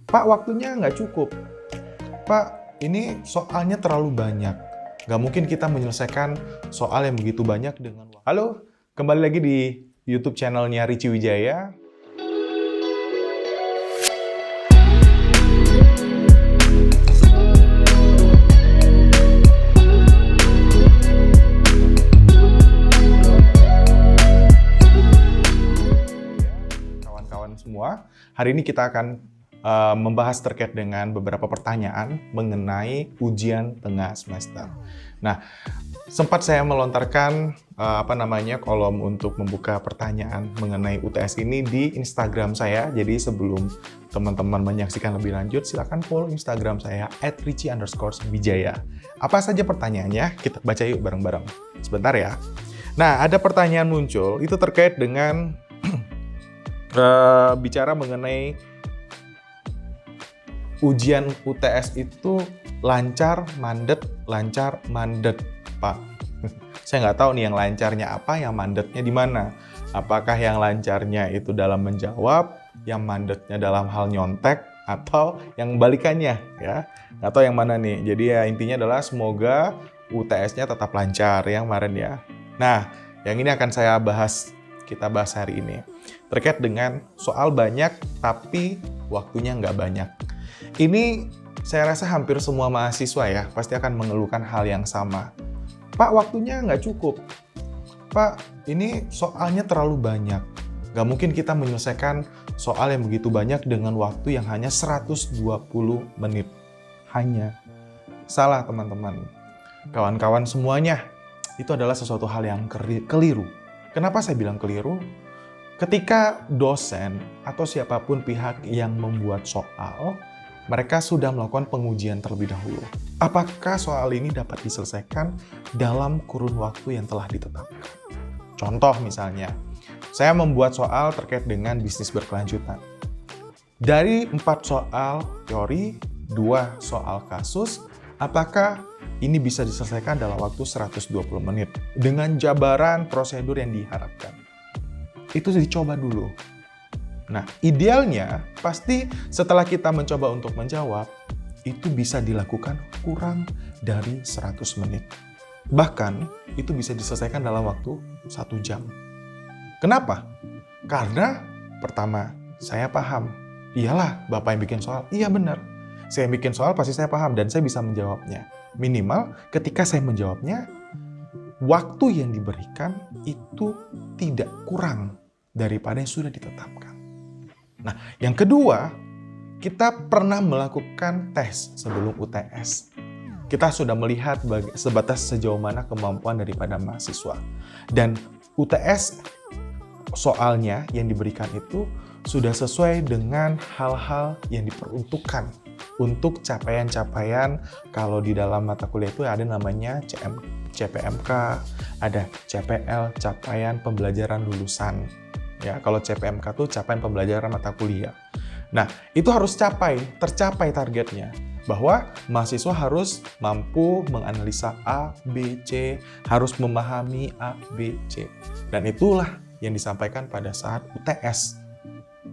Pak, waktunya nggak cukup. Pak, ini soalnya terlalu banyak. Nggak mungkin kita menyelesaikan soal yang begitu banyak dengan waktu. Halo, kembali lagi di YouTube channelnya Richie Wijaya. Kawan-kawan semua, hari ini kita akan membahas terkait dengan beberapa pertanyaan mengenai ujian tengah semester. Nah, sempat saya melontarkan kolom untuk membuka pertanyaan mengenai UTS ini di Instagram saya. Jadi sebelum teman-teman menyaksikan lebih lanjut, silakan follow Instagram saya @richie_wijaya. Apa saja pertanyaannya? Kita baca yuk bareng-bareng. Sebentar ya. Nah, ada pertanyaan muncul, itu terkait dengan bicara mengenai ujian UTS itu lancar, mandet, Pak. Saya nggak tahu nih yang lancarnya apa, yang mandetnya di mana. Apakah yang lancarnya itu dalam menjawab, yang mandetnya dalam hal nyontek, atau yang balikannya, ya? Nggak tahu yang mana nih. Jadi ya intinya adalah semoga UTS-nya tetap lancar yang kemarin ya. Nah, yang ini akan kita bahas hari ini. Terkait dengan soal banyak, tapi waktunya nggak banyak. Ini saya rasa hampir semua mahasiswa ya pasti akan mengeluhkan hal yang sama. Pak, waktunya nggak cukup. Pak, ini soalnya terlalu banyak. Nggak mungkin kita menyelesaikan soal yang begitu banyak dengan waktu yang hanya 120 menit. Hanya. Salah teman-teman. Kawan-kawan semuanya, itu adalah sesuatu hal yang keliru. Kenapa saya bilang keliru? Ketika dosen atau siapapun pihak yang membuat soal, mereka sudah melakukan pengujian terlebih dahulu. Apakah soal ini dapat diselesaikan dalam kurun waktu yang telah ditetapkan? Contoh misalnya, saya membuat soal terkait dengan bisnis berkelanjutan. Dari 4 soal teori, 2 soal kasus, apakah ini bisa diselesaikan dalam waktu 120 menit dengan jabaran prosedur yang diharapkan? Itu dicoba dulu. Nah, idealnya pasti setelah kita mencoba untuk menjawab, itu bisa dilakukan kurang dari 100 menit. Bahkan, itu bisa diselesaikan dalam waktu 1 jam. Kenapa? Karena, pertama, saya paham. Iyalah, Bapak yang bikin soal. Iya benar. Saya yang bikin soal pasti saya paham dan saya bisa menjawabnya. Minimal, ketika saya menjawabnya, waktu yang diberikan itu tidak kurang daripada yang sudah ditetapkan. Nah, yang kedua, kita pernah melakukan tes sebelum UTS. Kita sudah melihat sebatas sejauh mana kemampuan daripada mahasiswa. Dan UTS soalnya yang diberikan itu sudah sesuai dengan hal-hal yang diperuntukkan untuk capaian-capaian. Kalau di dalam mata kuliah itu ada namanya CPMK, ada CPL, capaian pembelajaran lulusan. Ya, kalau CPMK itu capaian pembelajaran mata kuliah. Nah, itu harus tercapai targetnya. Bahwa mahasiswa harus mampu menganalisa A, B, C, harus memahami A, B, C. Dan itulah yang disampaikan pada saat UTS.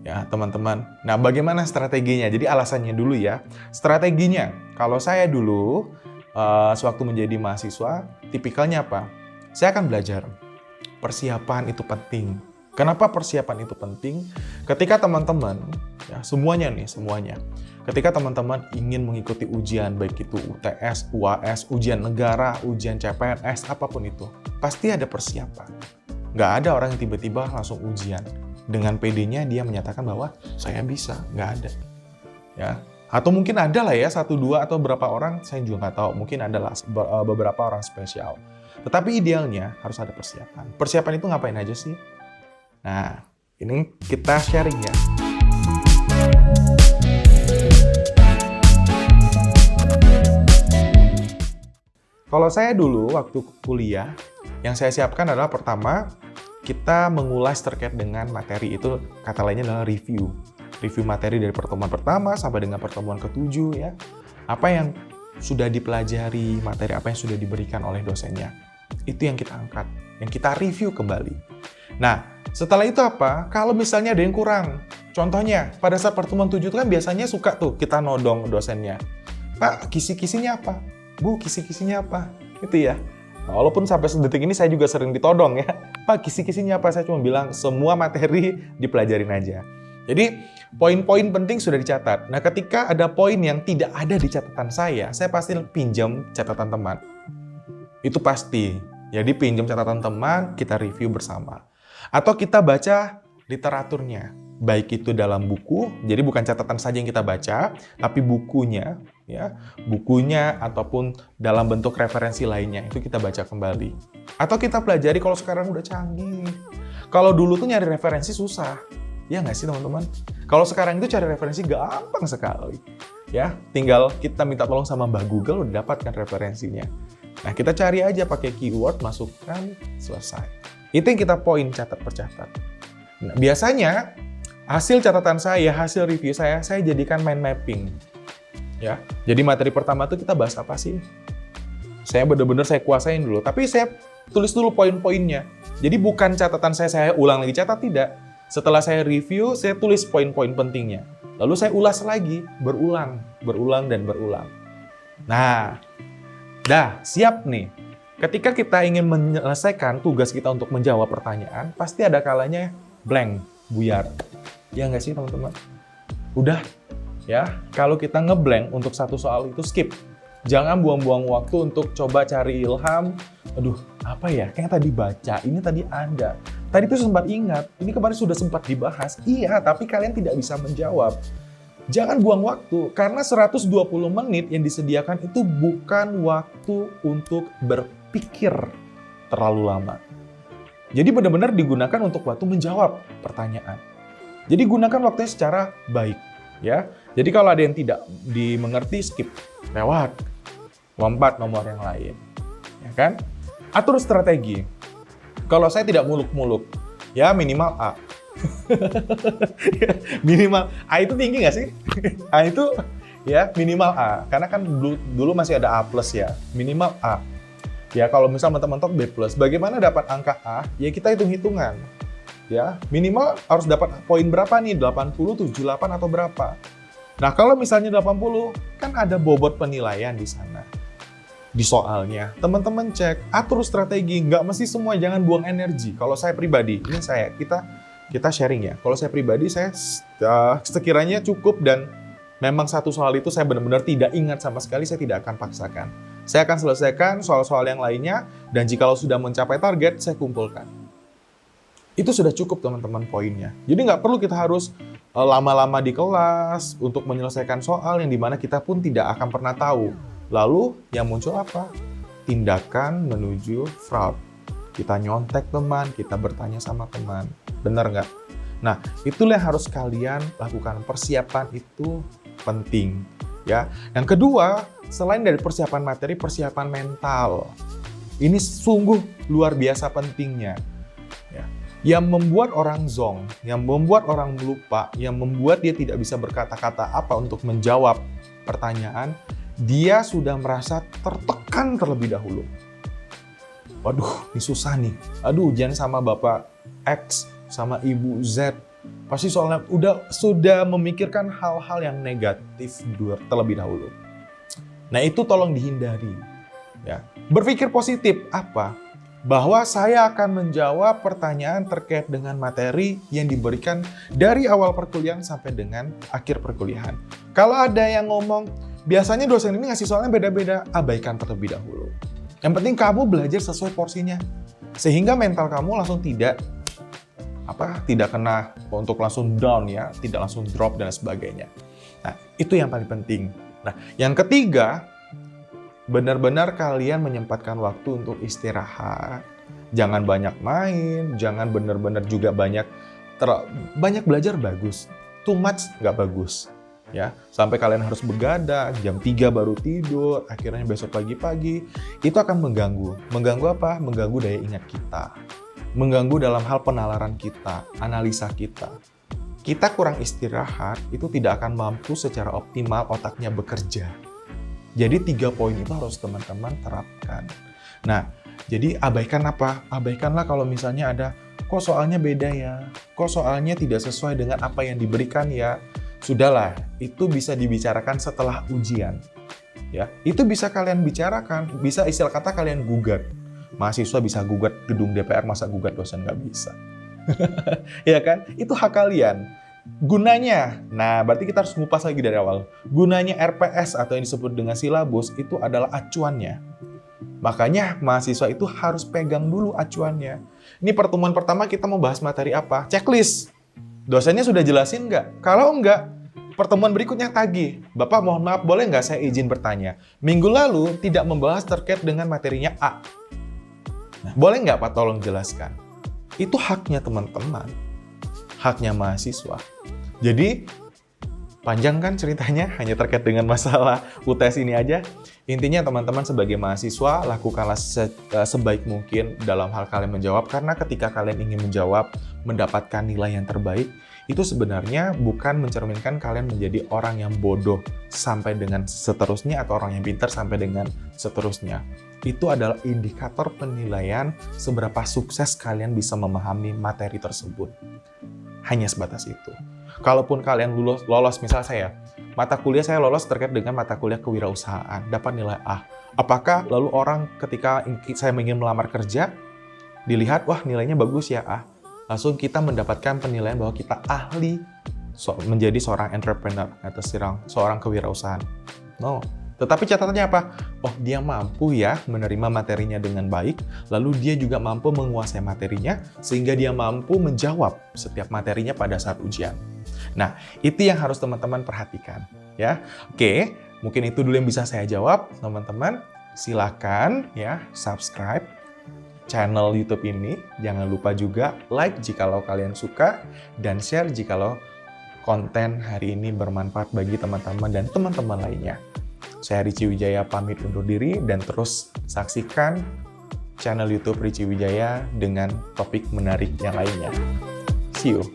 Ya, teman-teman. Nah, bagaimana strateginya? Jadi alasannya dulu ya. Strateginya, kalau saya dulu, sewaktu menjadi mahasiswa, tipikalnya apa? Saya akan belajar. Persiapan itu penting. Kenapa persiapan itu penting? Ketika teman-teman, ya semuanya, ketika teman-teman ingin mengikuti ujian, baik itu UTS, UAS, ujian negara, ujian CPNS, apapun itu, pasti ada persiapan. Nggak ada orang yang tiba-tiba langsung ujian. Dengan PD-nya dia menyatakan bahwa saya bisa, nggak ada. Ya. Atau mungkin ada lah ya, 1-2 atau berapa orang, saya juga nggak tahu. Mungkin adalah beberapa orang spesial. Tetapi idealnya harus ada persiapan. Persiapan itu ngapain aja sih? Nah, ini kita sharing ya. Kalau saya dulu waktu kuliah, yang saya siapkan adalah pertama, kita mengulas terkait dengan materi itu, kata lainnya adalah review. Review materi dari pertemuan pertama sampai dengan pertemuan ke-7 ya. Apa yang sudah dipelajari, materi apa yang sudah diberikan oleh dosennya. Itu yang kita angkat, yang kita review kembali. Nah, setelah itu apa? Kalau misalnya ada yang kurang, Contohnya, pada saat pertemuan 7 itu kan biasanya suka tuh kita nodong dosennya. Pak, kisi-kisinya apa? Bu, kisi-kisinya apa? Gitu ya. Nah, walaupun sampai sedetik ini saya juga sering ditodong ya. Pak, kisi-kisinya apa? Saya cuma bilang semua materi dipelajarin aja. Jadi, poin-poin penting sudah dicatat. Nah, ketika ada poin yang tidak ada di catatan saya pasti pinjam catatan teman. Itu pasti. Jadi, pinjam catatan teman, kita review bersama. Atau kita baca literaturnya. Baik itu dalam buku, jadi bukan catatan saja yang kita baca, tapi bukunya, ya, bukunya ataupun dalam bentuk referensi lainnya, itu kita baca kembali. Atau kita pelajari kalau sekarang udah canggih. Kalau dulu tuh nyari referensi susah, ya nggak sih teman-teman? Kalau sekarang itu cari referensi gampang sekali, ya, tinggal kita minta tolong sama Mbah Google udah dapatkan referensinya. Nah, kita cari aja pakai keyword, masukkan, selesai. Itu yang kita poin catat per catat. Nah, biasanya hasil catatan saya, hasil review saya jadikan mind mapping. Ya. Jadi materi pertama itu kita bahas apa sih? Saya benar-benar saya kuasain dulu, tapi saya tulis dulu poin-poinnya. Jadi bukan catatan saya ulang lagi catat, tidak. Setelah saya review, saya tulis poin-poin pentingnya. Lalu saya ulas lagi, berulang, dan berulang. Nah, dah siap nih. Ketika kita ingin menyelesaikan tugas kita untuk menjawab pertanyaan, pasti ada kalanya blank, buyar. Ya nggak sih teman-teman? Udah, ya. Kalau kita ngeblank untuk satu soal itu skip. Jangan buang-buang waktu untuk coba cari ilham. Aduh, apa ya? Kayak tadi baca, ini tadi ada. Tadi tuh sempat ingat, ini kemarin sudah sempat dibahas. Iya, tapi kalian tidak bisa menjawab. Jangan buang waktu, karena 120 menit yang disediakan itu bukan waktu untuk berpikir terlalu lama. Jadi benar-benar digunakan untuk waktu menjawab pertanyaan. Jadi gunakan waktunya secara baik, ya. Jadi kalau ada yang tidak dimengerti, skip, lewat, lompat nomor yang lain, ya kan? Atur strategi. Kalau saya tidak muluk-muluk, ya minimal A. Minimal A itu tinggi nggak sih? A itu ya minimal A, karena kan dulu masih ada A+ ya, minimal A. Ya kalau misal teman-teman B+, bagaimana dapat angka A? Ya kita hitung-hitungan. Ya, minimal harus dapat poin berapa nih? 80, 78 atau berapa? Nah, kalau misalnya 80, kan ada bobot penilaian di sana. Di soalnya, teman-teman cek, atur strategi, nggak mesti semua, jangan buang energi. Kalau saya pribadi, ini kita sharing ya. Kalau saya pribadi, saya sekiranya cukup dan memang satu soal itu saya benar-benar tidak ingat sama sekali, saya tidak akan paksakan. Saya akan selesaikan soal-soal yang lainnya, dan jikalau sudah mencapai target, saya kumpulkan. Itu sudah cukup teman-teman poinnya. Jadi nggak perlu kita harus lama-lama di kelas untuk menyelesaikan soal yang dimana kita pun tidak akan pernah tahu. Lalu yang muncul apa? Tindakan menuju fraud. Kita nyontek teman, kita bertanya sama teman. Benar nggak? Nah, itulah yang harus kalian lakukan. Persiapan itu penting. Ya. Yang kedua, selain dari persiapan materi, persiapan mental. Ini sungguh luar biasa pentingnya. Ya. Yang membuat orang zonk, yang membuat orang lupa, yang membuat dia tidak bisa berkata-kata apa untuk menjawab pertanyaan, dia sudah merasa tertekan terlebih dahulu. Waduh, ini susah nih. Aduh, ujian sama Bapak X, sama Ibu Z. Pasti soalnya sudah memikirkan hal-hal yang negatif terlebih dahulu. Nah, itu tolong dihindari. Ya. Berpikir positif, apa? Bahwa saya akan menjawab pertanyaan terkait dengan materi yang diberikan dari awal perkuliahan sampai dengan akhir perkuliahan. Kalau ada yang ngomong, biasanya dosen ini ngasih soalnya beda-beda, abaikan terlebih dahulu. Yang penting kamu belajar sesuai porsinya. Sehingga mental kamu langsung tidak kena untuk langsung down ya, tidak langsung drop dan sebagainya. Nah, itu yang paling penting. Nah, yang ketiga, benar-benar kalian menyempatkan waktu untuk istirahat. Jangan banyak main, jangan benar-benar juga banyak belajar bagus. Too much nggak bagus. Ya, sampai kalian harus begadang, jam 3 baru tidur, akhirnya besok pagi-pagi, itu akan mengganggu. Mengganggu apa? Mengganggu daya ingat kita. Mengganggu dalam hal penalaran kita, analisa kita. Kita kurang istirahat, itu tidak akan mampu secara optimal otaknya bekerja. Jadi 3 poin itu harus teman-teman terapkan. Nah, jadi abaikan apa? Abaikanlah kalau misalnya ada kok soalnya beda ya, kok soalnya tidak sesuai dengan apa yang diberikan ya. Sudahlah, itu bisa dibicarakan setelah ujian. Ya, itu bisa kalian bicarakan, bisa istilah kata kalian gugat. Mahasiswa bisa gugat gedung DPR, masa gugat dosen nggak bisa. Ya kan? Itu hak kalian. Gunanya, nah berarti kita harus ngupas lagi dari awal. Gunanya RPS atau yang disebut dengan silabus itu adalah acuannya. Makanya mahasiswa itu harus pegang dulu acuannya. Ini pertemuan pertama kita mau bahas materi apa? Checklist. Dosennya sudah jelasin nggak? Kalau nggak, pertemuan berikutnya tagih. Bapak mohon maaf, boleh nggak saya izin bertanya? Minggu lalu tidak membahas terkait dengan materinya A. Nah, boleh nggak Pak tolong jelaskan? Itu haknya teman-teman. Haknya mahasiswa. Jadi, panjang kan ceritanya, hanya terkait dengan masalah UTS ini aja. Intinya teman-teman sebagai mahasiswa, lakukanlah sebaik mungkin dalam hal kalian menjawab, karena ketika kalian ingin menjawab, mendapatkan nilai yang terbaik, itu sebenarnya bukan mencerminkan kalian menjadi orang yang bodoh sampai dengan seterusnya, atau orang yang pintar sampai dengan seterusnya. Itu adalah indikator penilaian seberapa sukses kalian bisa memahami materi tersebut. Hanya sebatas itu. Kalaupun kalian lolos, misal saya, mata kuliah saya lolos terkait dengan mata kuliah kewirausahaan, dapat nilai A. Apakah lalu orang ketika saya ingin melamar kerja, dilihat, wah nilainya bagus ya A, langsung kita mendapatkan penilaian bahwa kita ahli menjadi seorang entrepreneur atau seorang kewirausahaan? No. Tetapi catatannya apa? Oh, dia mampu ya menerima materinya dengan baik, lalu dia juga mampu menguasai materinya, sehingga dia mampu menjawab setiap materinya pada saat ujian. Nah, itu yang harus teman-teman perhatikan. Ya, oke, mungkin itu dulu yang bisa saya jawab, teman-teman. Silakan ya subscribe channel YouTube ini. Jangan lupa juga like jikalau kalian suka, dan share jikalau konten hari ini bermanfaat bagi teman-teman dan teman-teman lainnya. Saya Ricky Wijaya pamit undur diri, dan terus saksikan channel YouTube Ricky Wijaya dengan topik menarik yang lainnya. See you!